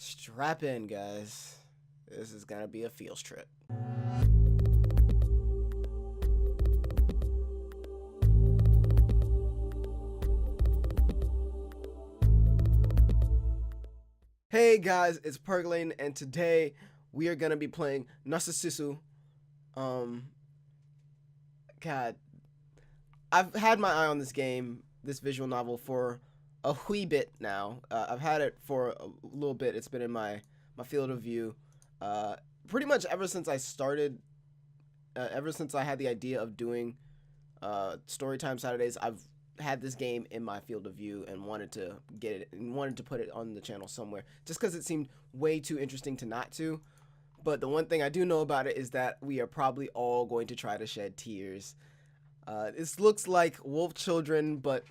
Strap in, guys. This is gonna be a feels trip. Hey guys, it's Perglane, and today we are gonna be playing Narcissu. God, I've had my eye on this game, this visual novel, for a wee bit now. I've had it for a little bit. It's been in my field of view pretty much ever since I started, ever since I had the idea of doing Storytime Saturdays. I've had this game in my field of view and wanted to get it and wanted to put it on the channel somewhere, just because it seemed way too interesting to not to. But the one thing I do know about it is that we are probably all going to try to shed tears. This looks like Wolf Children, but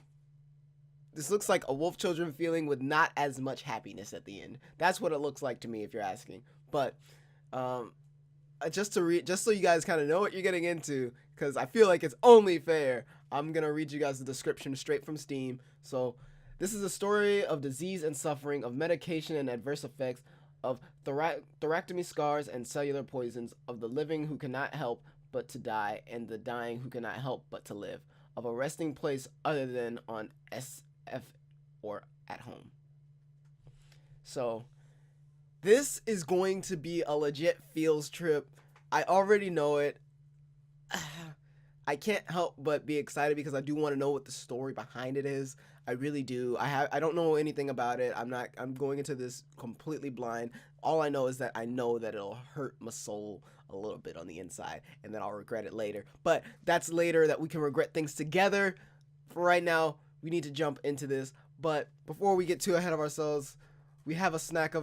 this looks like a Wolf Children feeling with not as much happiness at the end. That's what it looks like to me, if you're asking. But just so you guys kind of know what you're getting into, because I feel like it's only fair, I'm gonna read you guys the description straight from Steam. So this is a story of disease and suffering, of medication and adverse effects, of thoracotomy scars and cellular poisons, of the living who cannot help but to die, and the dying who cannot help but to live, of a resting place other than on SF or at home. So this is going to be a legit feels trip. I already know it. I can't help but be excited because I do want to know what the story behind it is. I really do. I don't know anything about it. I'm going into this completely blind. All I know is that I know that it'll hurt my soul a little bit on the inside, and then I'll regret it later. But that's later, that we can regret things together. For right now, we need to jump into this. But before we get too ahead of ourselves, we have a snack,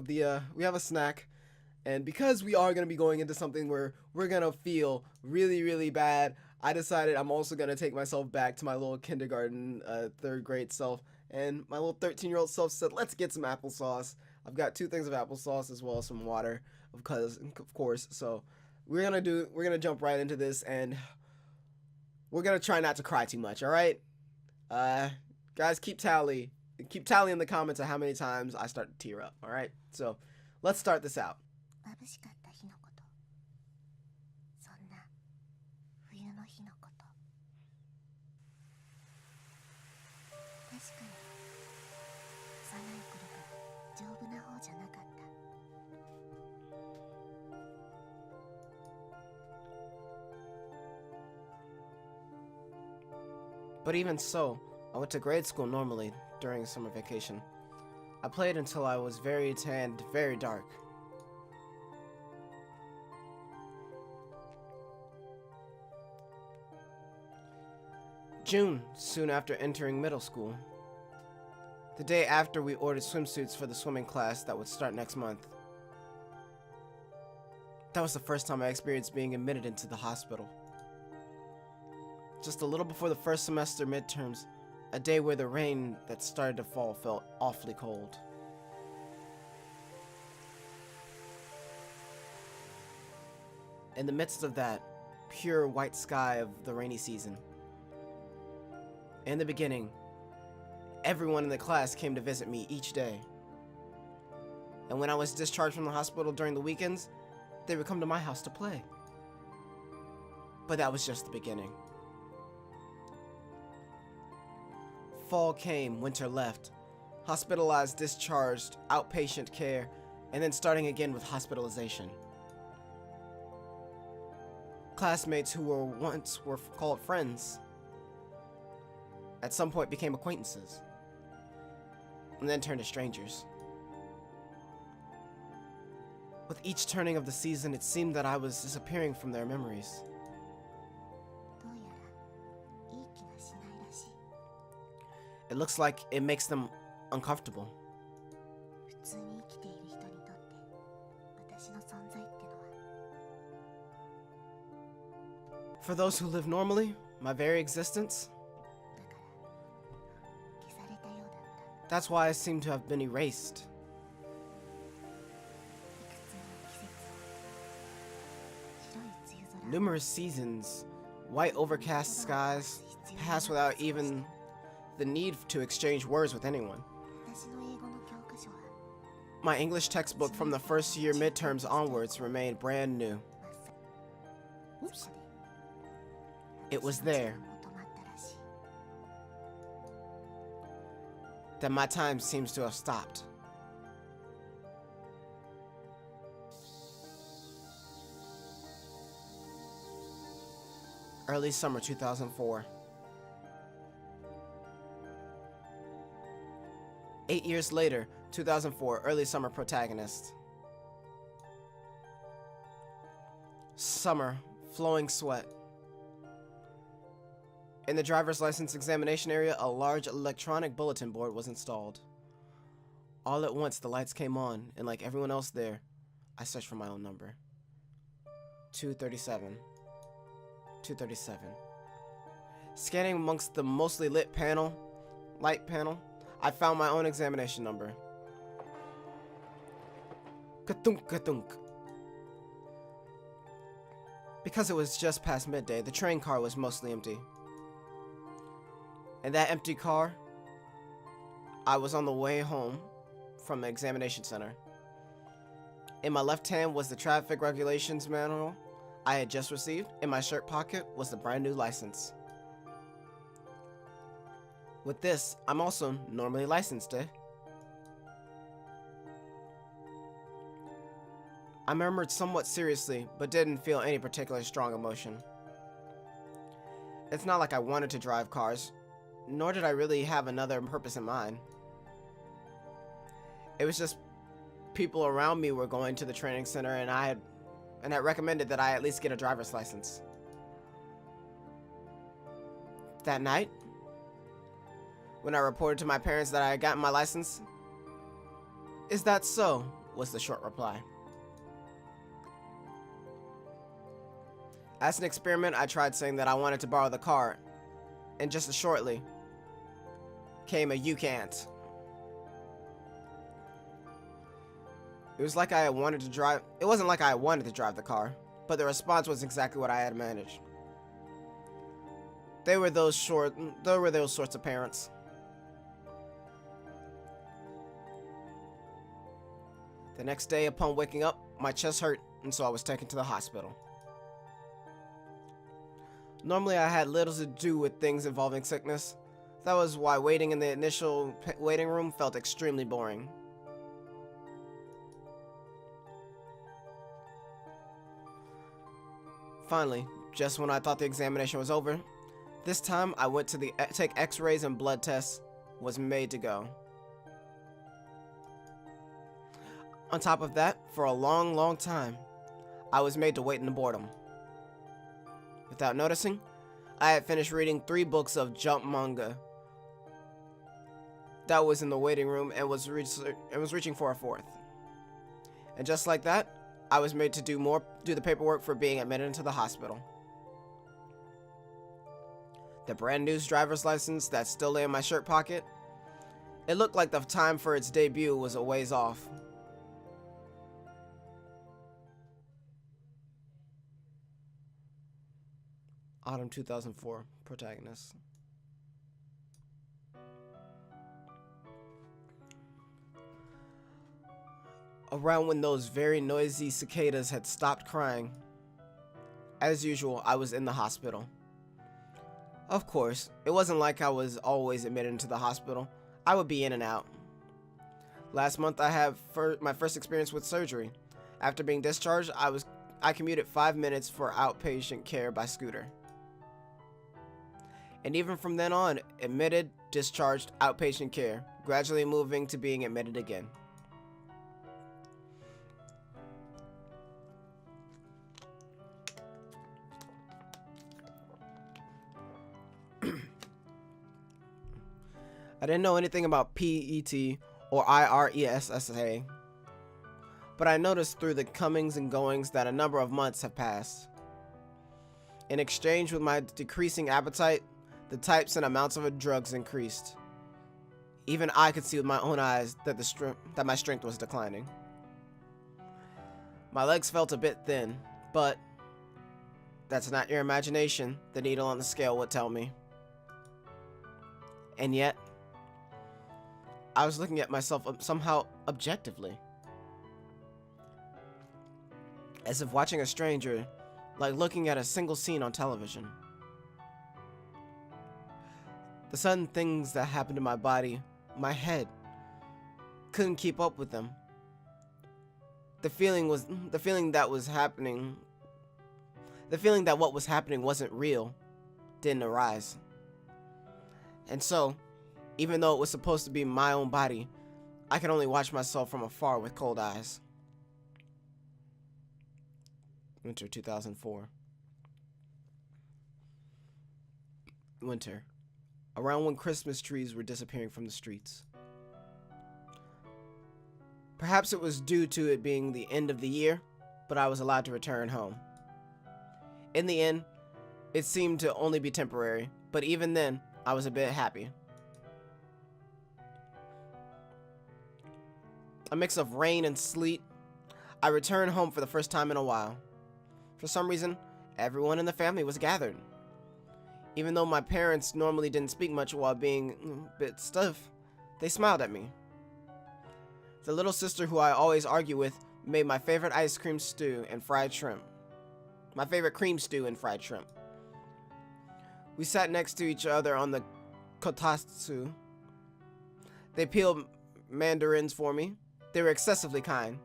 and because we are going to be going into something where we're going to feel really, really bad, I decided I'm also going to take myself back to my little kindergarten, third grade self, and my little 13-year-old self said, let's get some applesauce. I've got 2 things of applesauce as well as some water, of course. So we're going to jump right into this, and we're going to try not to cry too much, all right? Guys, keep tally in the comments of how many times I start to tear up, all right? So let's start this out. But even so, I went to grade school normally during summer vacation. I played until I was very tanned, very dark. June, soon after entering middle school. The day after we ordered swimsuits for the swimming class that would start next month. That was the first time I experienced being admitted into the hospital. Just a little before the first semester midterms, a day where the rain that started to fall felt awfully cold. In the midst of that pure white sky of the rainy season, in the beginning, everyone in the class came to visit me each day. And when I was discharged from the hospital during the weekends, they would come to my house to play. But that was just the beginning. Fall came, winter left. Hospitalized, discharged, outpatient care, and then starting again with hospitalization. Classmates who once were called friends at some point became acquaintances, and then turned to strangers. With each turning of the season, it seemed that I was disappearing from their memories. It looks like it makes them uncomfortable. For those who live normally, my very existence, that's why I seem to have been erased. Numerous seasons, white overcast skies, pass without even the need to exchange words with anyone. My English textbook from the first year midterms onwards remained brand new. Oops. It was there that my time seems to have stopped. Early summer 2004. 8 years later, 2004, early summer protagonist. Summer, flowing sweat. In the driver's license examination area, a large electronic bulletin board was installed. All at once, the lights came on, and like everyone else there, I searched for my own number. 237. 237. Scanning amongst the mostly lit light panel, I found my own examination number. Kathunk, kathunk. Because it was just past midday, the train car was mostly empty. In that empty car, I was on the way home from the examination center. In my left hand was the traffic regulations manual I had just received. In my shirt pocket was the brand new license. With this, I'm also normally licensed, eh? I murmured somewhat seriously, but didn't feel any particularly strong emotion. It's not like I wanted to drive cars, nor did I really have another purpose in mind. It was just people around me were going to the training center, and I had recommended that I at least get a driver's license. That night, when I reported to my parents that I had gotten my license, "Is that so?" was the short reply. As an experiment, I tried saying that I wanted to borrow the car, and just as shortly came a "you can't." It wasn't like I wanted to drive the car, but the response was exactly what I had managed. They were those sorts of parents. The next day, upon waking up, my chest hurt, and so I was taken to the hospital. Normally, I had little to do with things involving sickness. That was why waiting in the initial waiting room felt extremely boring. Finally, just when I thought the examination was over, this time I went to take x-rays and blood tests, was made to go. On top of that, for a long, long time, I was made to wait in the boredom. Without noticing, I had finished reading 3 books of jump manga that was in the waiting room and was reaching for a 4th. And just like that, I was made to do the paperwork for being admitted into the hospital. The brand new driver's license that still lay in my shirt pocket, it looked like the time for its debut was a ways off. Autumn 2004 protagonist. Around when those very noisy cicadas had stopped crying, as usual, I was in the hospital. Of course, it wasn't like I was always admitted into the hospital. I would be in and out. Last month, I had my first experience with surgery. After being discharged, I commuted 5 minutes for outpatient care by scooter. And even from then on, admitted, discharged, outpatient care, gradually moving to being admitted again. I didn't know anything about PET or IRESSA, but I noticed through the comings and goings that a number of months have passed. In exchange with my decreasing appetite, the types and amounts of drugs increased. Even I could see with my own eyes that my strength was declining. My legs felt a bit thin, but that's not your imagination, the needle on the scale would tell me. And yet, I was looking at myself somehow objectively. as if watching a stranger, like looking at a single scene on television. The sudden things that happened to my body, my head, couldn't keep up with them. The feeling that what was happening wasn't real didn't arise. And so, even though it was supposed to be my own body, I could only watch myself from afar with cold eyes. Winter 2004. Winter. Around when Christmas trees were disappearing from the streets. Perhaps it was due to it being the end of the year, but I was allowed to return home. In the end, it seemed to only be temporary, but even then, I was a bit happy. A mix of rain and sleet, I returned home for the first time in a while. For some reason, everyone in the family was gathered. Even though my parents normally didn't speak much while being a bit stiff, they smiled at me. The little sister who I always argue with made my favorite ice cream stew and fried shrimp. My favorite cream stew and fried shrimp. We sat next to each other on the kotatsu. They peeled mandarins for me. They were excessively kind.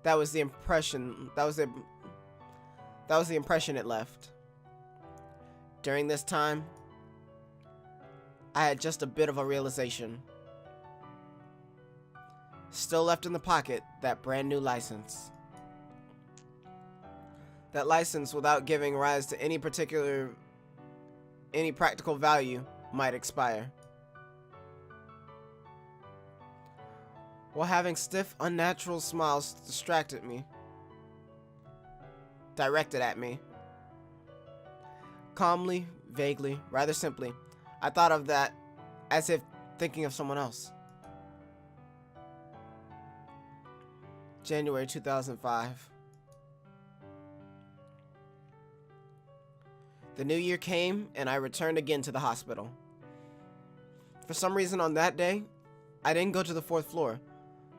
That was the impression it left. During this time, I had just a bit of a realization. Still left in the pocket, that brand new license. That license, without giving rise to any practical value, might expire. While having stiff, unnatural smiles directed at me. Calmly, vaguely, rather simply, I thought of that as if thinking of someone else. January 2005. The new year came and I returned again to the hospital. For some reason on that day, I didn't go to the 4th floor,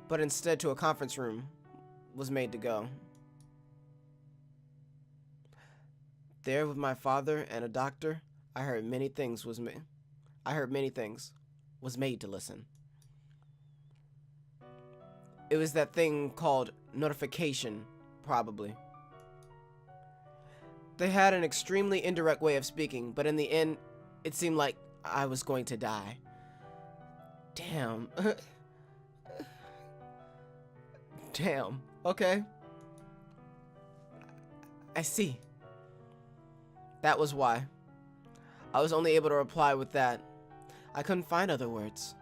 but instead to a conference room was made to go. There with my father and a doctor, I heard many things, was made to listen. It was that thing called notification, probably. They had an extremely indirect way of speaking, but in the end, it seemed like I was going to die. Damn. Damn. Okay. I see. That was why. I was only able to reply with that. I couldn't find other words.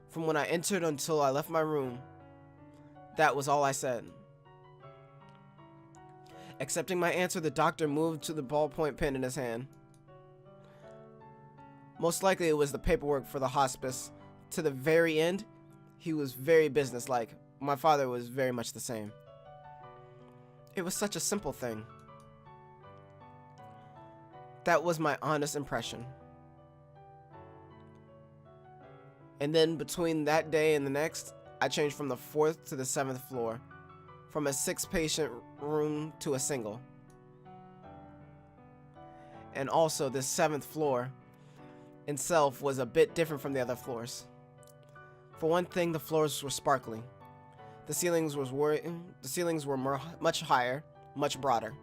From when I entered until I left my room, that was all I said. Accepting my answer, the doctor moved to the ballpoint pen in his hand. Most likely it was the paperwork for the hospice. To the very end, he was very businesslike. My father was very much the same. It was such a simple thing. That was my honest impression. And then between that day and the next, I changed from the 4th to the 7th floor, from a 6-patient room to a single. And also, this 7th floor itself was a bit different from the other floors. For one thing, the floors were sparkling. The ceilings were much higher, much broader.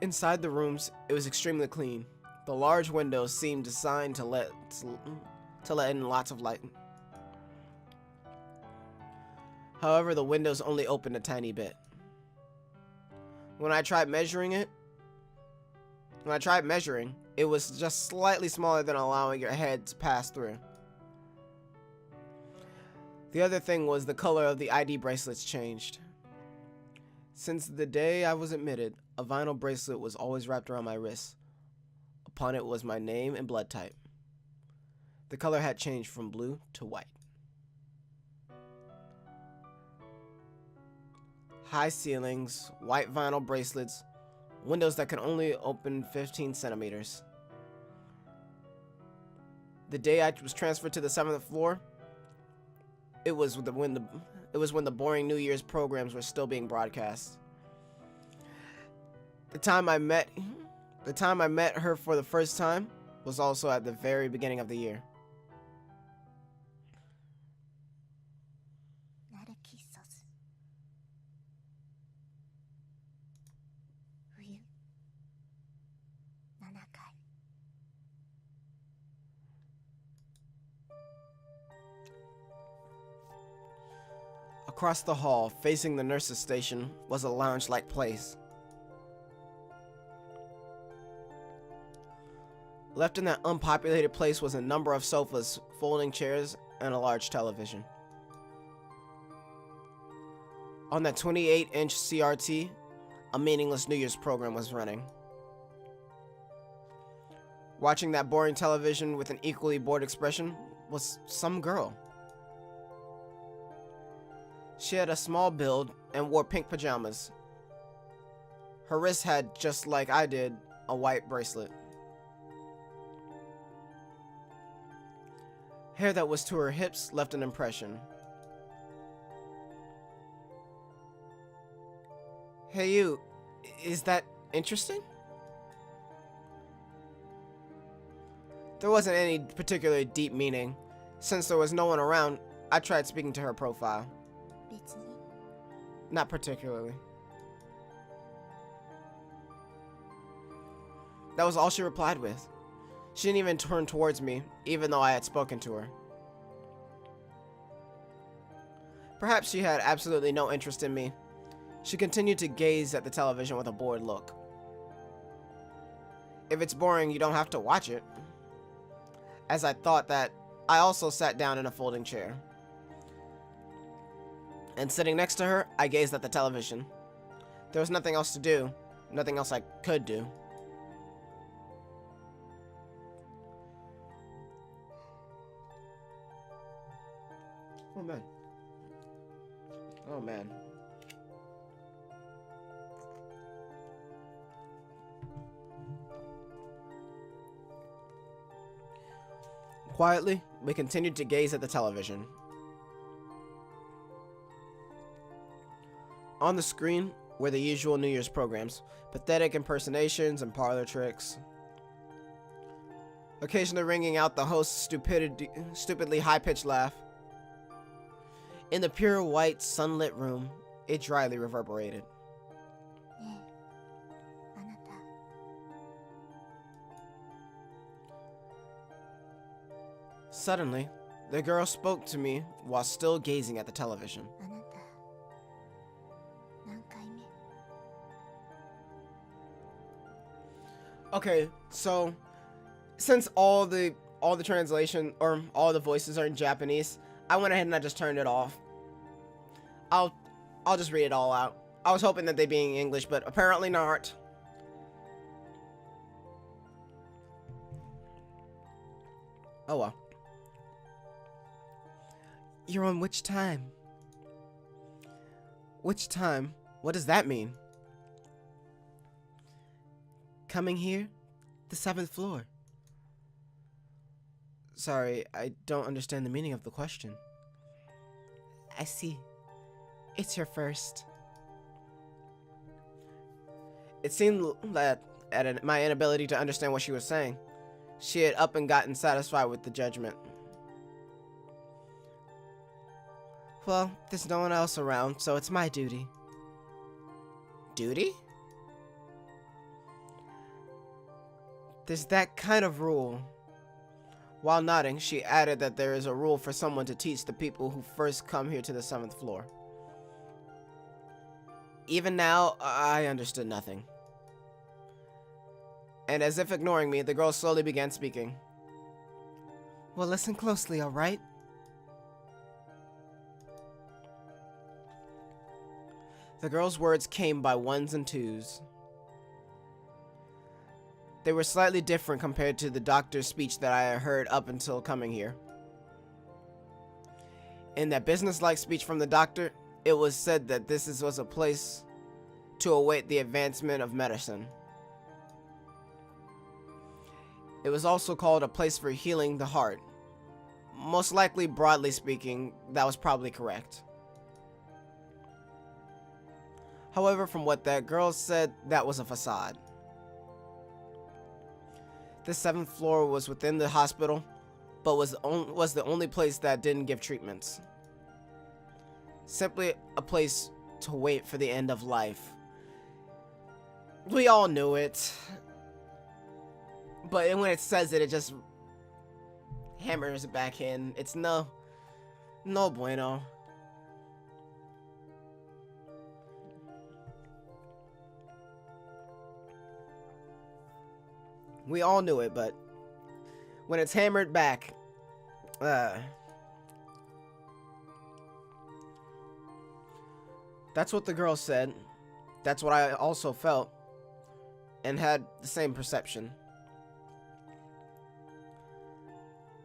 Inside the rooms, it was extremely clean. The large windows seemed designed to let in lots of light. However, the windows only opened a tiny bit. When I tried measuring, it was just slightly smaller than allowing your head to pass through. The other thing was the color of the ID bracelets changed. Since the day I was admitted, a vinyl bracelet was always wrapped around my wrist. Upon it was my name and blood type. The color had changed from blue to white. High ceilings, white vinyl bracelets, windows that could only open 15 centimeters. The day I was transferred to the 7th floor, It was when the boring New Year's programs were still being broadcast. The time I met her for the first time was also at the very beginning of the year. Across the hall, facing the nurse's station, was a lounge-like place. Left in that unpopulated place was a number of sofas, folding chairs, and a large television. On that 28-inch CRT, a meaningless New Year's program was running. Watching that boring television with an equally bored expression was some girl. She had a small build and wore pink pajamas. Her wrist had, just like I did, a white bracelet. Hair that was to her hips left an impression. Hey you, is that interesting? There wasn't any particularly deep meaning. Since there was no one around, I tried speaking to her profile. Not particularly. That was all she replied with. She didn't even turn towards me, even though I had spoken to her. Perhaps she had absolutely no interest in me. She continued to gaze at the television with a bored look. If it's boring, you don't have to watch it. As I thought that, I also sat down in a folding chair. And sitting next to her, I gazed at the television. There was nothing else to do, nothing else I could do. Oh man. Oh man. Quietly, we continued to gaze at the television. On the screen were the usual New Year's programs, pathetic impersonations and parlor tricks. Occasionally ringing out the host's stupidly high-pitched laugh. In the pure white, sunlit room, it dryly reverberated. Suddenly, the girl spoke to me while still gazing at the television. Okay, so since all the translation or all the voices are in Japanese, I went ahead and I just turned it off. I'll just read it all out. I was hoping that they'd be in English, but apparently not. Oh well. You're on which time? Which time? What does that mean? Coming here? The 7th floor. Sorry, I don't understand the meaning of the question. I see. It's your first. It seemed that at my inability to understand what she was saying, she had up and gotten satisfied with the judgment. Well, there's no one else around, so it's my duty. Duty? There's that kind of rule. While nodding, she added that there is a rule for someone to teach the people who first come here to the 7th floor. Even now, I understood nothing. And as if ignoring me, the girl slowly began speaking. Well, listen closely, alright? The girl's words came by ones and twos. They were slightly different compared to the doctor's speech that I had heard up until coming here. In that business-like speech from the doctor, it was said that this was a place to await the advancement of medicine. It was also called a place for healing the heart, most likely, broadly speaking, that was probably correct. However, from what that girl said, that was a facade. The 7th floor was within the hospital, but was the only place that didn't give treatments. Simply a place to wait for the end of life. We all knew it. But when it says it, it just hammers it back in. It's no bueno. We all knew it, but when it's hammered back, that's what the girl said. That's what I also felt and had the same perception.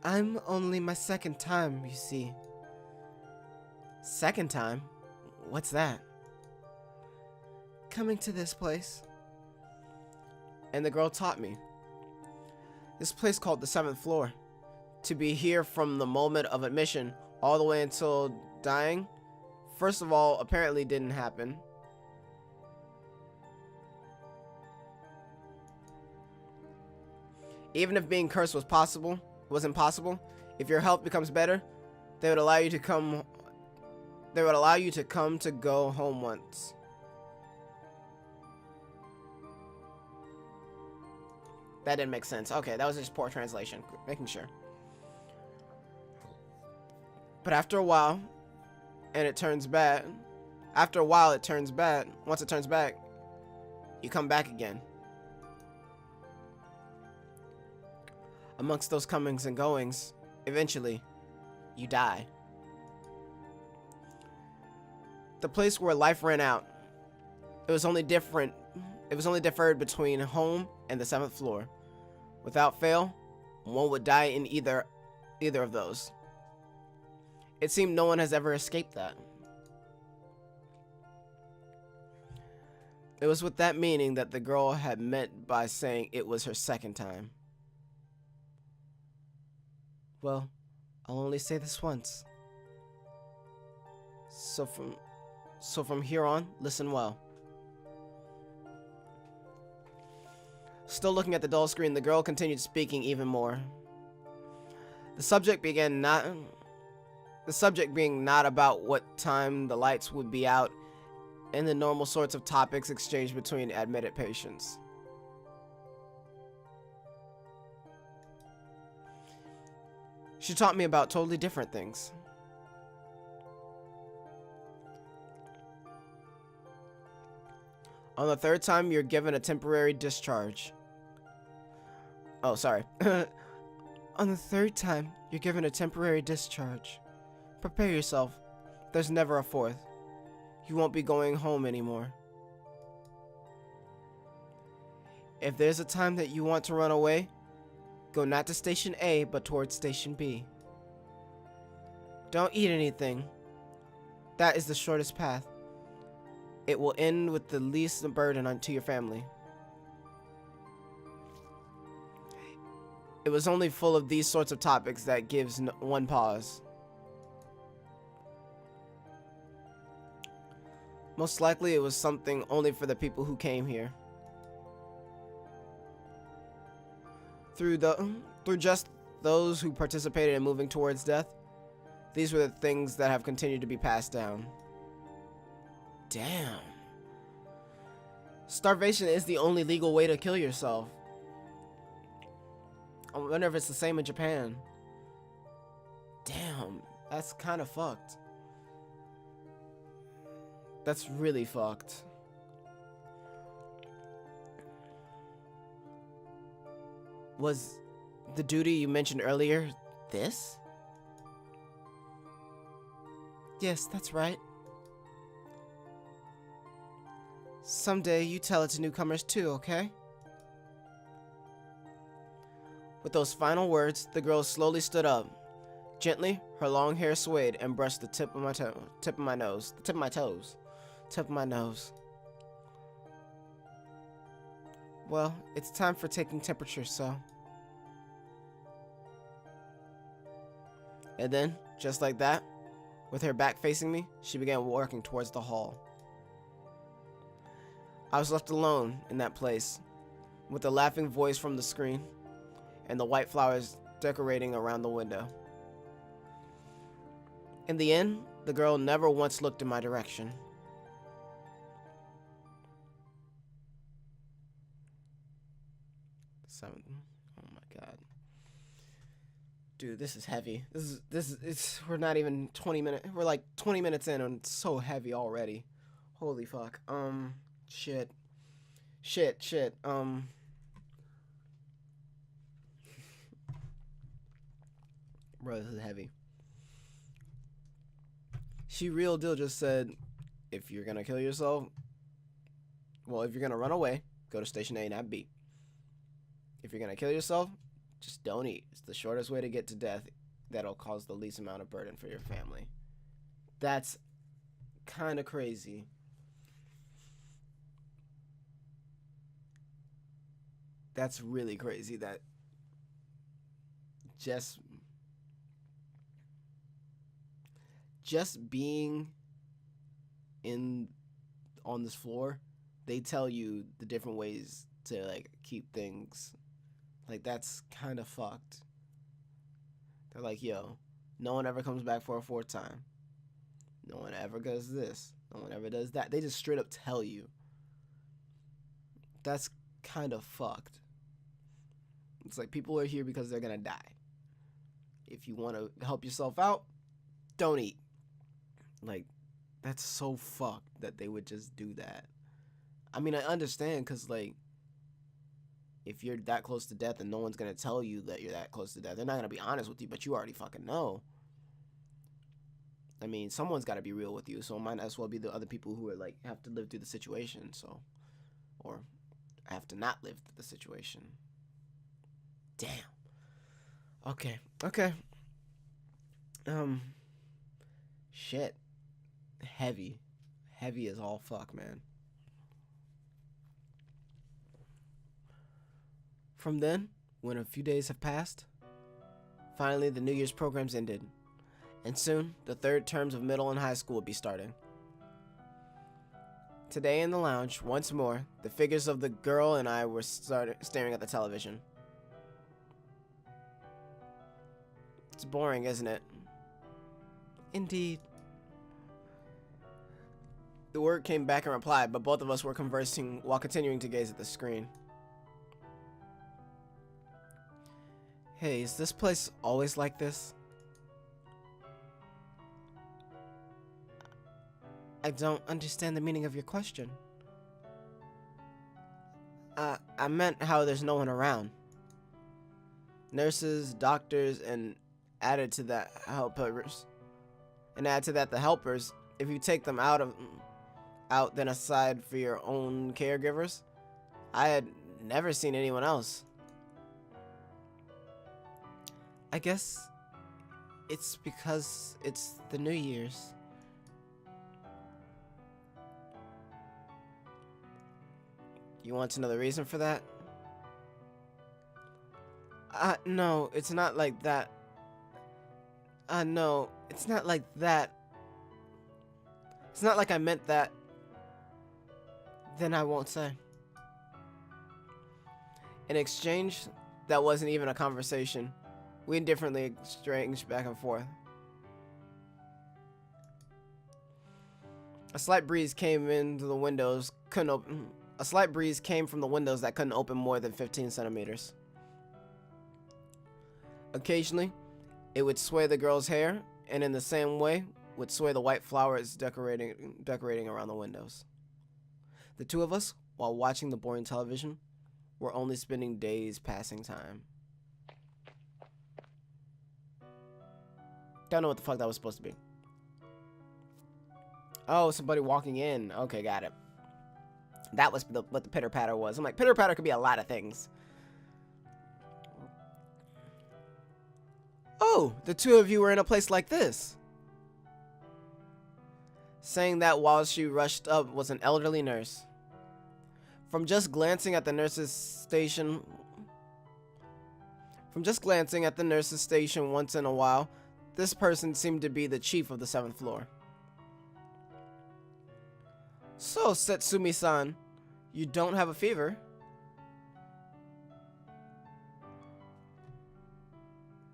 I'm only my 2nd time, you see. 2nd time? What's that? Coming to this place. And the girl taught me. This place called the 7th floor. To be here from the moment of admission all the way until dying, first of all, apparently didn't happen. Even if being cursed was impossible, if your health becomes better, they would allow you to come to go home once. That didn't make sense. Okay, that was just poor translation. Making sure. But after a while, and it turns bad. After a while, it turns bad. Once it turns back, you come back again. Amongst those comings and goings, eventually, you die. The place where life ran out. It was only deferred between home and the 7th floor. Without fail, one would die in either of those. It seemed no one has ever escaped that. It was with that meaning that the girl had meant by saying it was her 2nd time. Well, I'll only say this once. So from here on, listen well. Still looking at the dull screen, the girl continued speaking even more. The subject being not about what time the lights would be out and the normal sorts of topics exchanged between admitted patients. She taught me about totally different things. On the 3rd time, you're given a temporary discharge. Oh, sorry. On the 3rd time, you're given a temporary discharge. Prepare yourself. There's never a 4th. You won't be going home anymore. If there's a time that you want to run away, go not to Station A, but towards Station B. Don't eat anything. That is the shortest path. It will end with the least burden onto your family. It was only full of these sorts of topics that gives one pause. Most likely it was something only for the people who came here. Through just those who participated in moving towards death, these were the things that have continued to be passed down. Damn. Starvation is the only legal way to kill yourself. I wonder if it's the same in Japan. Damn, that's kind of fucked. That's really fucked. Was the duty you mentioned earlier this? Yes, that's right. Someday you tell it to newcomers too, okay? With those final words, the girl slowly stood up. Gently, her long hair swayed and brushed the tip of my nose. Well, it's time for taking temperature, so. And then, just like that, with her back facing me, she began walking towards the hall. I was left alone in that place, with the laughing voice from the screen, and the white flowers decorating around the window. In the end, the girl never once looked in my direction. Oh my god. Dude, this is heavy. We're not even 20 minutes. We're like 20 minutes in and it's so heavy already. Holy fuck. Shit. Bro, this is heavy. She real deal just said, if you're gonna kill yourself, well, if you're gonna run away, go to station A, not B. If you're gonna kill yourself, just don't eat. It's the shortest way to get to death that'll cause the least amount of burden for your family. That's kind of crazy. That's really crazy that just being on this floor, they tell you the different ways to like keep things. Like, that's kind of fucked. They're like, yo, no one ever comes back for a fourth time. No one ever does this. No one ever does that. They just straight up tell you. That's kind of fucked. It's like, people are here because they're gonna die. If you want to help yourself out, don't eat. Like, that's so fucked that they would just do that. I mean, I understand, because, like, if you're that close to death and no one's going to tell you that you're that close to death, they're not going to be honest with you, but you already fucking know. I mean, someone's got to be real with you, so it might as well be the other people who are, like, have to live through the situation, so. Or have to not live through the situation. Damn. Okay. Shit. Heavy as all fuck, man. From then, when a few days have passed, finally the New Year's programs ended, and soon the third terms of middle and high school will be starting. Today in the lounge, once more, the figures of the girl and I were staring at the television. It's boring, isn't it? Indeed. The word came back in reply, but both of us were conversing while continuing to gaze at the screen. Hey, is this place always like this? I don't understand the meaning of your question. I meant how there's no one around. Nurses, doctors, and added to that, helpers. And add to that the helpers, if you take them out, then aside for your own caregivers, I had never seen anyone else. I guess it's because it's the New Year's. You want to know the reason for that? No, it's not like that. No, it's not like that. It's not like I meant that. Then I won't say. In exchange, that wasn't even a conversation. We indifferently exchanged back and forth. A slight breeze came into the windows, A slight breeze came from the windows that couldn't open more than 15 centimeters. Occasionally, it would sway the girl's hair, and in the same way, would sway the white flowers decorating around the windows. The two of us, while watching the boring television, were only spending days passing time. Don't know what the fuck that was supposed to be. Oh, somebody walking in. Okay, got it. That was what the pitter-patter was. I'm like, pitter-patter could be a lot of things. Oh, the two of you were in a place like this. Saying that while she rushed up was an elderly nurse. From just glancing at the nurse's station once in a while, This person seemed to be the chief of the 7th floor. So, Setsumi-san, you don't have a fever?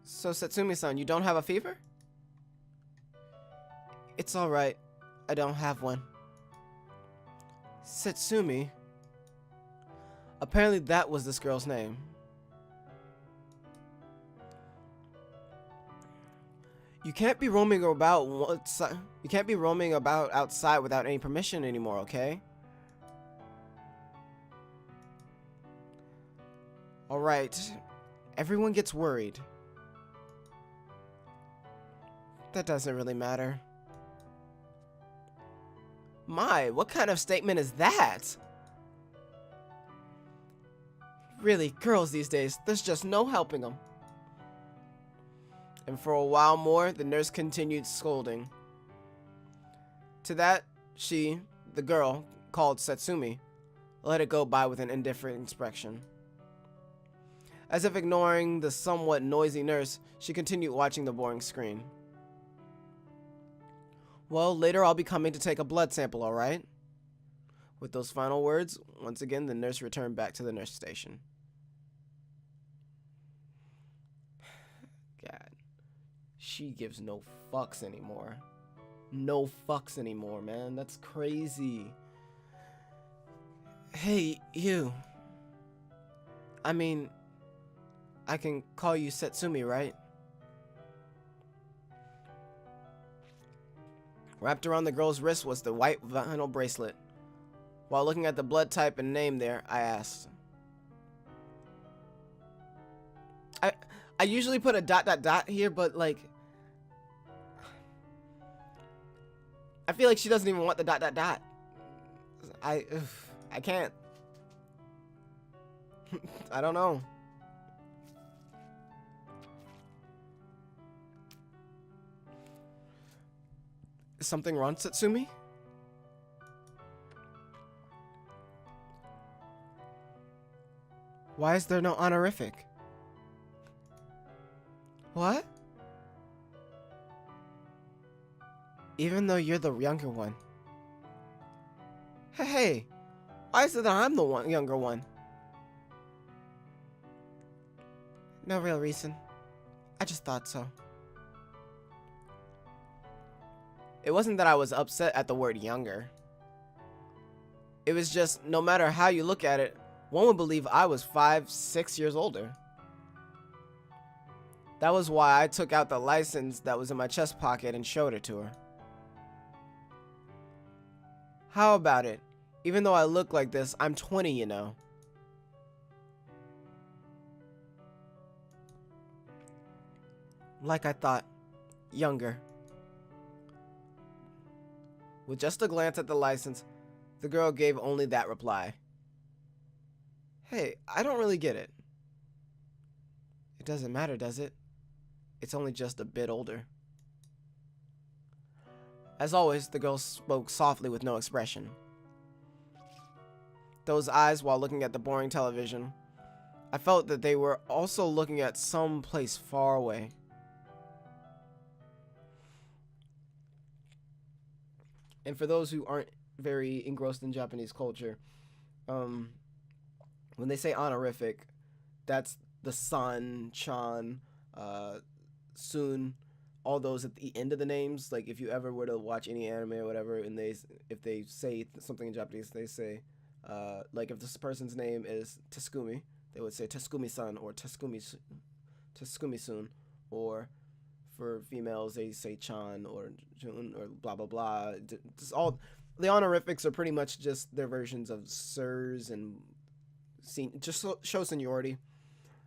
So, Setsumi-san, you don't have a fever? It's alright. I don't have one. Setsumi? Apparently that was this girl's name. You can't be roaming about outside without any permission anymore, okay? Alright. Everyone gets worried. That doesn't really matter. My, what kind of statement is that? Really, girls these days, there's just no helping them. And for a while more, the nurse continued scolding. To that, she, the girl, called Setsumi, let it go by with an indifferent expression. As if ignoring the somewhat noisy nurse, she continued watching the boring screen. Well, later I'll be coming to take a blood sample, alright? With those final words, once again, the nurse returned back to the nurse station. God. She gives no fucks anymore. No fucks anymore, man. That's crazy. Hey, you. I mean, I can call you Setsumi, right? Wrapped around the girl's wrist was the white vinyl bracelet. While looking at the blood type and name there, I asked. I usually put a ... here, but like, I feel like she doesn't even want the ... I can't. I don't know. Is something wrong, Setsumi? Why is there no honorific? What? Even though you're the younger one. Hey, why is it that I'm the younger one? No real reason. I just thought so. It wasn't that I was upset at the word younger. It was just, no matter how you look at it, one would believe I was 5, 6 years older. That was why I took out the license that was in my chest pocket and showed it to her. How about it? Even though I look like this, I'm 20, you know. Like I thought. Younger. With just a glance at the license, the girl gave only that reply. Hey, I don't really get it. It doesn't matter, does it? It's only just a bit older. As always, the girl spoke softly with no expression. Those eyes, while looking at the boring television, I felt that they were also looking at some place far away. And for those who aren't very engrossed in Japanese culture, when they say honorific, that's the san, chan, sun, all those at the end of the names. Like if you ever were to watch any anime or whatever, and if they say something in Japanese, they say, like if this person's name is Tasukumi, they would say Tasukumi-san or Tasukumi-sun, or for females, they say chan or jun or blah blah blah. Just all the honorifics are pretty much just their versions of sirs and just show seniority.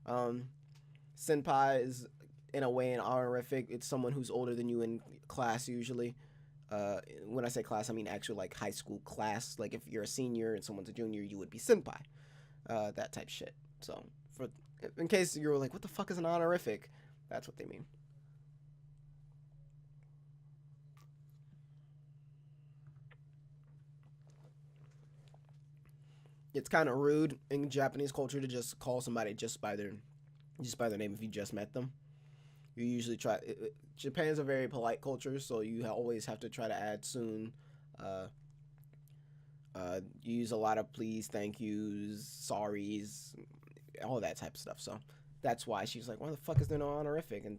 Senpai is in a way an honorific. It's someone who's older than you in class usually. When I say class, I mean actual like high school class. Like if you're a senior and someone's a junior, you would be senpai. That type shit. So in case you're like, what the fuck is an honorific? That's what they mean. It's kind of rude in Japanese culture to just call somebody just by their name if you just met them. You usually try. Japan's a very polite culture, so you always have to try to add soon. You use a lot of please, thank yous, sorries, all that type of stuff. So that's why she's like, why the fuck is there no honorific? And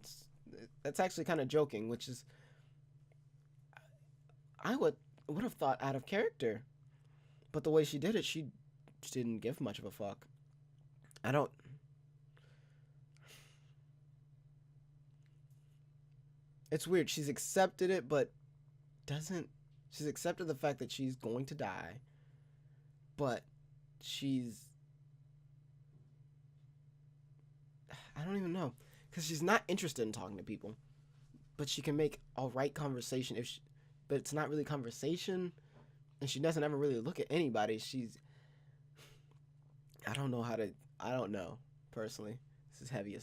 that's actually kind of joking, which is, I would have thought out of character. But the way she did it, she didn't give much of a fuck. It's weird. She's accepted it, but she's accepted the fact that she's going to die. But I don't even know. Because she's not interested in talking to people. But she can make alright conversation. But it's not really conversation. And she doesn't ever really look at anybody. I don't know, personally. This is heavy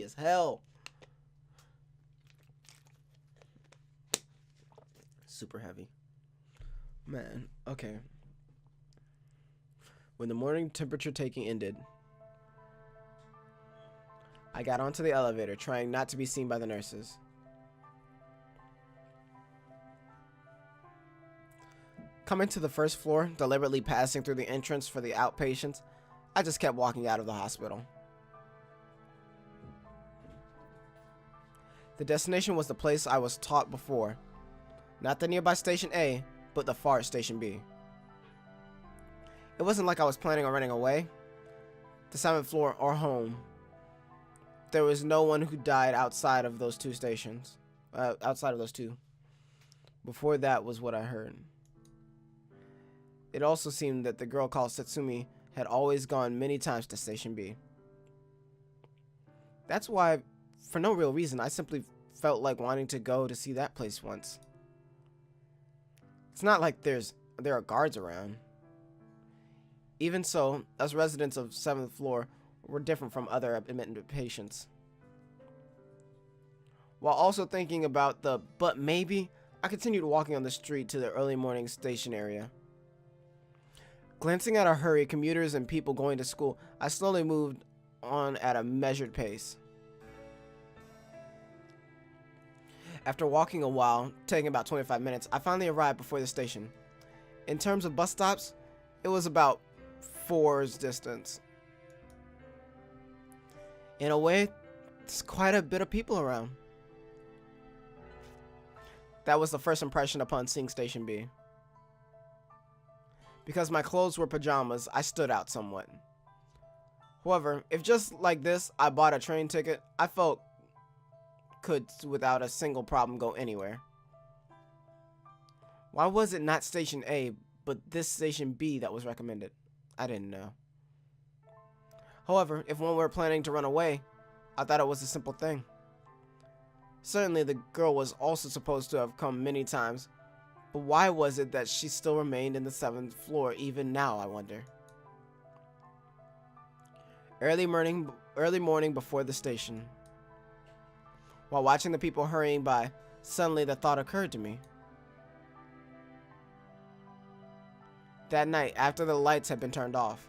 as hell. Super heavy. Man, okay. When the morning temperature taking ended, I got onto the elevator, trying not to be seen by the nurses. Coming to the first floor, deliberately passing through the entrance for the outpatients, I just kept walking out of the hospital. The destination was the place I was taught before. Not the nearby Station A, but the far Station B. It wasn't like I was planning on running away. The 7th floor or home. There was no one who died outside of those two stations. Outside of those two. Before that was what I heard. It also seemed that the girl called Satsumi had always gone many times to Station B. That's why, for no real reason, I simply felt like wanting to go to see that place once. It's not like there are guards around. Even so, us residents of 7th floor were different from other admitted patients. While also thinking about the but maybe, I continued walking on the street to the early morning station area. Glancing at our hurry, commuters and people going to school, I slowly moved on at a measured pace. After walking a while, taking about 25 minutes, I finally arrived before the station. In terms of bus stops, it was about 4's distance. In a way, there's quite a bit of people around. That was the first impression upon seeing Station B. Because my clothes were pajamas, I stood out somewhat. However, if just like this, I bought a train ticket, I felt could without a single problem go anywhere. Why was it not Station A, but this Station B that was recommended? I didn't know. However, if one were planning to run away, I thought it was a simple thing. Certainly the girl was also supposed to have come many times, but why was it that she still remained in the 7th floor even now, I wonder? Early morning before the station. While watching the people hurrying by, suddenly the thought occurred to me. That night, after the lights had been turned off,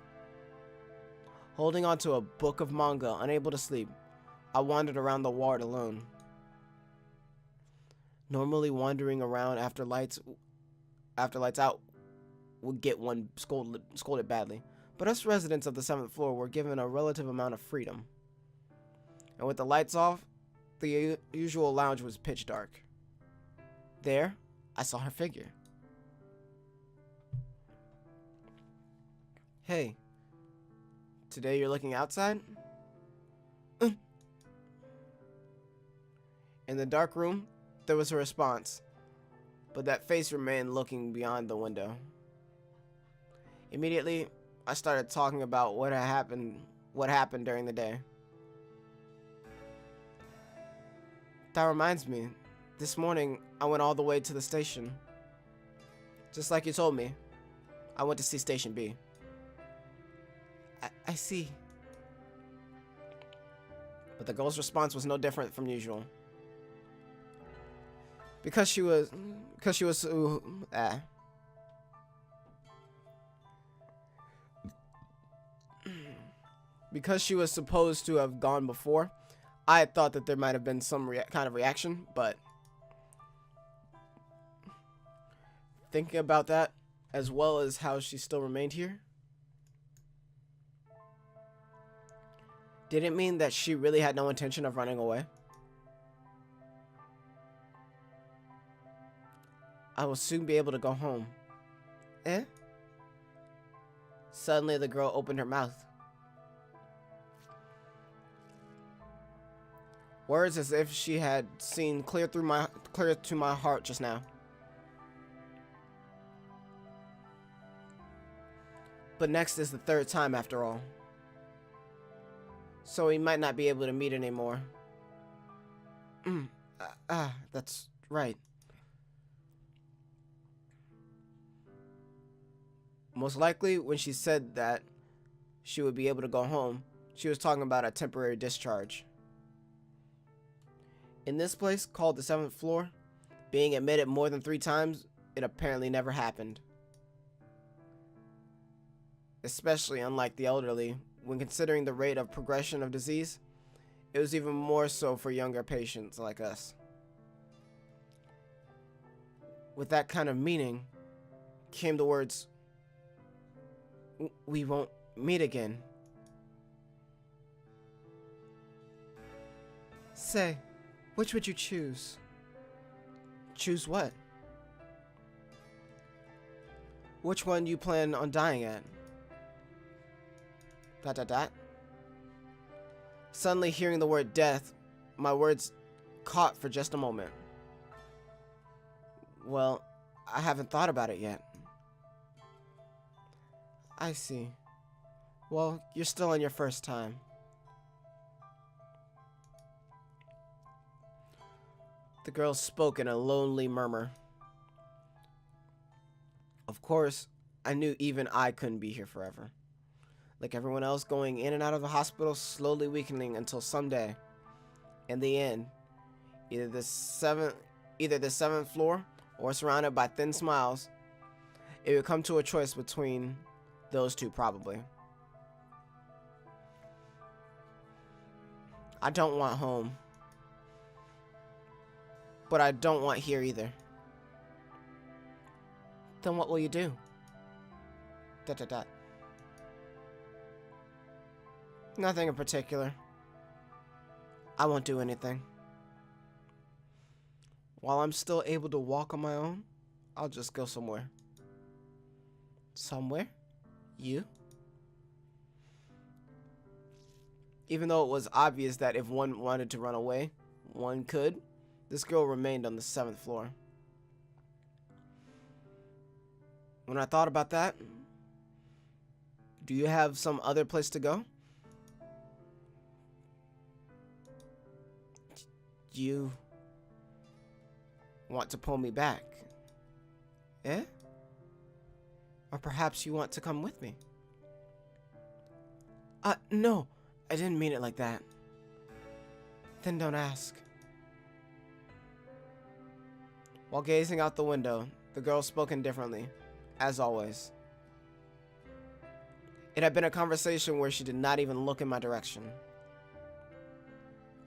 holding onto a book of manga, unable to sleep, I wandered around the ward alone. Normally wandering around after lights out would get one scolded badly, but us residents of the 7th floor were given a relative amount of freedom. And with the lights off, the usual lounge was pitch dark. There, I saw her figure. Hey, today you're looking outside? In the dark room, there was a response, but that face remained looking beyond the window. Immediately, I started talking about what happened during the day. That reminds me, this morning I went all the way to the station. Just like you told me, I went to see Station B. I see. But the girl's response was no different from usual. Because she was supposed to have gone before, I thought that there might have been some kind of reaction, but thinking about that, as well as how she still remained here, did it mean that she really had no intention of running away? I will soon be able to go home. Eh? Suddenly the girl opened her mouth. Words as if she had seen clear to my heart just now. But next is the third time after all. So we might not be able to meet anymore. That's right. Most likely, when she said that she would be able to go home, she was talking about a temporary discharge. In this place, called the 7th floor, being admitted more than 3 times, it apparently never happened. Especially unlike the elderly, when considering the rate of progression of disease, it was even more so for younger patients like us. With that kind of meaning came the words, "We won't meet again." Say, which would you choose? Choose what? Which one do you plan on dying at? ... Suddenly hearing the word death, my words caught for just a moment. Well, I haven't thought about it yet. I see. Well, you're still on your first time. The girl spoke in a lonely murmur. Of course, I knew even I couldn't be here forever. Like everyone else, going in and out of the hospital, slowly weakening until someday, in the end, either the 7th floor or surrounded by thin smiles, it would come to a choice between those two, probably. I don't want home, but I don't want here either. Then what will you do? ... Nothing in particular. I won't do anything. While I'm still able to walk on my own, I'll just go somewhere. Somewhere? You? Even though it was obvious that if one wanted to run away, one could, this girl remained on the 7th floor. When I thought about that, do you have some other place to go? You want to pull me back? Eh? Or perhaps you want to come with me? No, I didn't mean it like that. Then don't ask. While gazing out the window, the girl spoke indifferently, as always. It had been a conversation where she did not even look in my direction.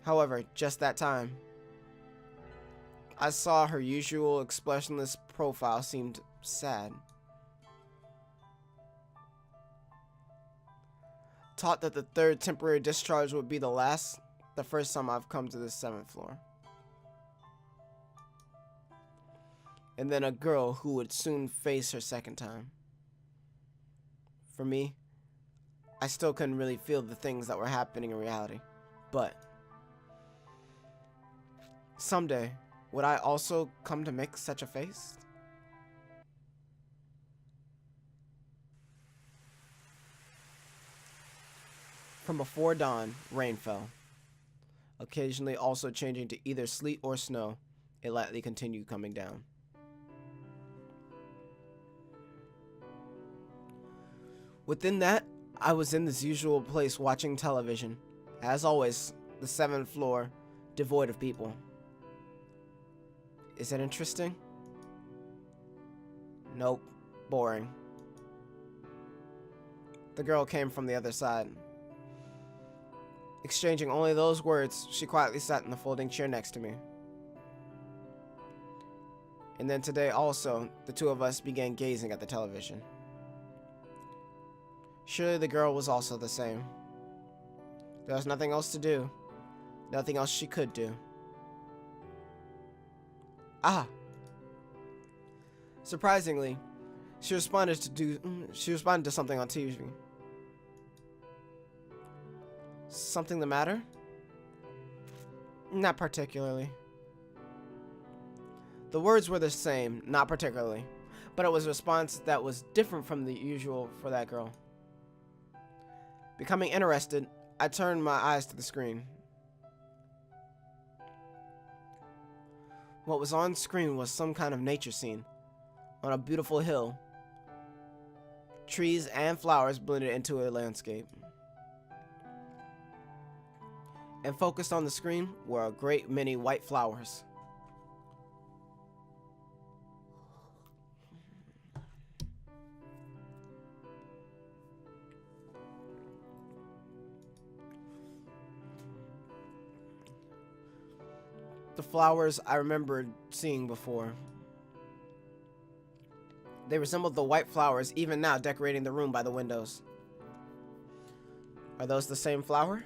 However, just that time, I saw her usual expressionless profile seemed sad. Taught that the 3rd temporary discharge would be the first time I've come to this 7th floor. And then a girl who would soon face her 2nd time. For me, I still couldn't really feel the things that were happening in reality, but someday, would I also come to make such a face? From before dawn, rain fell, occasionally also changing to either sleet or snow. It lightly continued coming down. Within that, I was in this usual place watching television. As always, the 7th floor, devoid of people. Is it interesting? Nope. Boring. The girl came from the other side. Exchanging only those words, she quietly sat in the folding chair next to me. And then today also, the two of us began gazing at the television. Surely the girl was also the same. There was nothing else to do. Nothing else she could do. Ah! Surprisingly, she responded to something on TV. Something the matter? Not particularly. The words were the same, not particularly, but it was a response that was different from the usual for that girl. Becoming interested, I turned my eyes to the screen. What was on screen was some kind of nature scene on a beautiful hill. Trees and flowers blended into a landscape. And focused on the screen were a great many white flowers. The flowers I remembered seeing before. They resembled the white flowers even now decorating the room by the windows. Are those the same flower?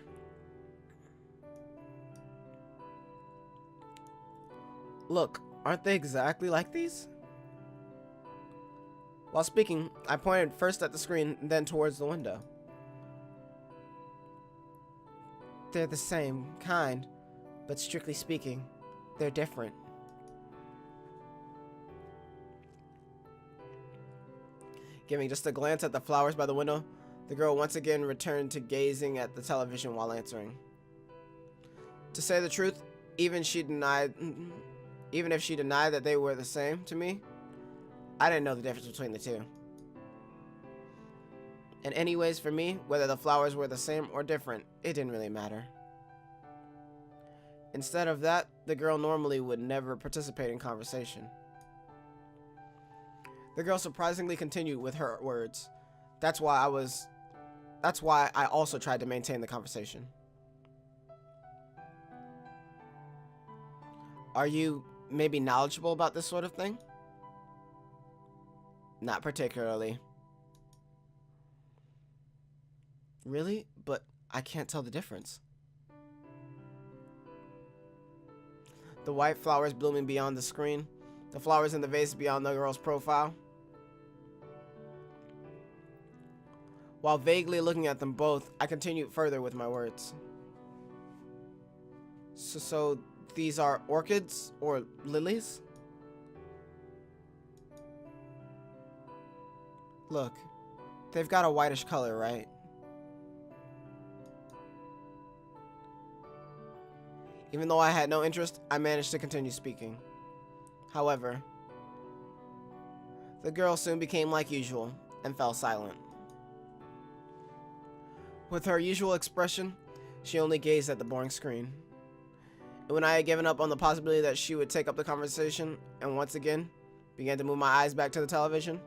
Look, aren't they exactly like these? While speaking, I pointed first at the screen, then towards the window. They're the same kind, but strictly speaking, they're different. Giving just a glance at the flowers by the window, the girl once again returned to gazing at the television while answering. To say the truth, even if she denied that they were the same to me, I didn't know the difference between the two. And anyways, for me, whether the flowers were the same or different, it didn't really matter. Instead of that, the girl normally would never participate in conversation. The girl surprisingly continued with her words. That's why I also tried to maintain the conversation. Are you maybe knowledgeable about this sort of thing? Not particularly. Really? But I can't tell the difference. The white flowers blooming beyond the screen, the flowers in the vase beyond the girl's profile. While vaguely looking at them both, I continued further with my words. So these are orchids or lilies? Look, they've got a whitish color, right? Even though I had no interest, I managed to continue speaking. However, the girl soon became like usual and fell silent. With her usual expression, she only gazed at the boring screen. And when I had given up on the possibility that she would take up the conversation and once again began to move my eyes back to the television,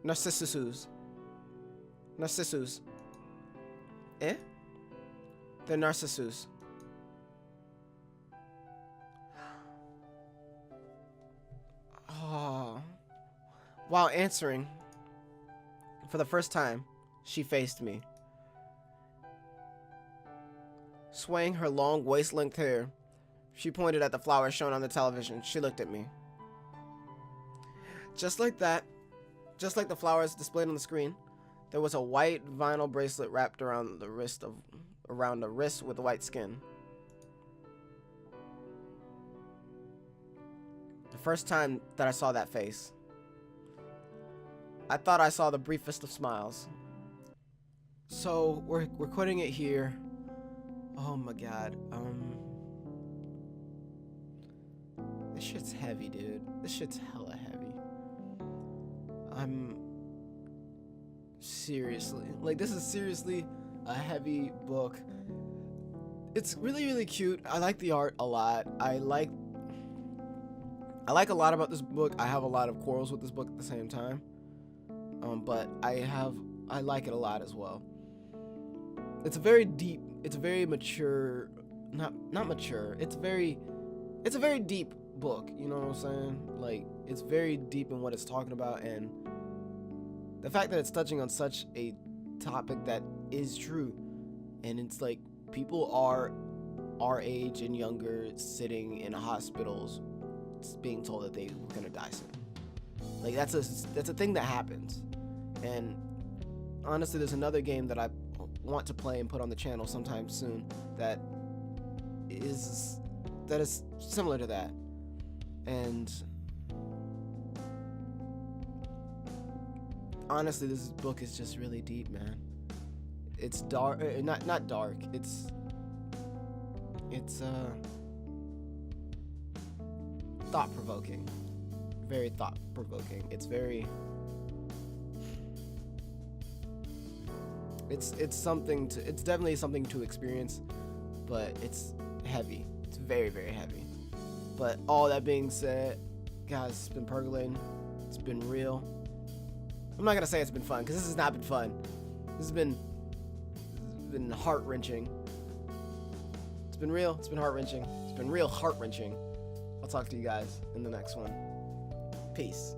Narcissus. Eh? They're Narcissus. Oh. While answering, for the first time, she faced me. Swaying her long waist-length hair, she pointed at the flowers shown on the television. She looked at me. Just like that, just like the flowers displayed on the screen, there was a white vinyl bracelet wrapped around the wrist with white skin. The first time that I saw that face, I thought I saw the briefest of smiles. So we're quitting it here. Oh my god. This shit's heavy, dude. This shit's hella heavy. Seriously, like, this is seriously a heavy book. It's really, really cute. I like the art a lot. I like a lot about this book. I have a lot of quarrels with this book at the same time. But I have I like it a lot as well. It's a very deep, it's a very mature, not mature. It's a very deep book. You know what I'm saying? Like, it's very deep in what it's talking about, and the fact that it's touching on such a topic that is true, and it's like people are our age and younger sitting in hospitals being told that they were gonna die soon. Like, that's a thing that happens. And honestly, there's another game that I want to play and put on the channel sometime soon that is similar to that. And honestly, this book is just really deep, man. It's dark, not dark. It's thought-provoking. Very thought-provoking. It's definitely something to experience, but it's heavy. It's very, very heavy. But all that being said, guys, it's been percolating. It's been real. I'm not gonna say it's been fun, because this has not been fun. This has been heart-wrenching. It's been real. It's been heart-wrenching. It's been real heart-wrenching. I'll talk to you guys in the next one. Peace.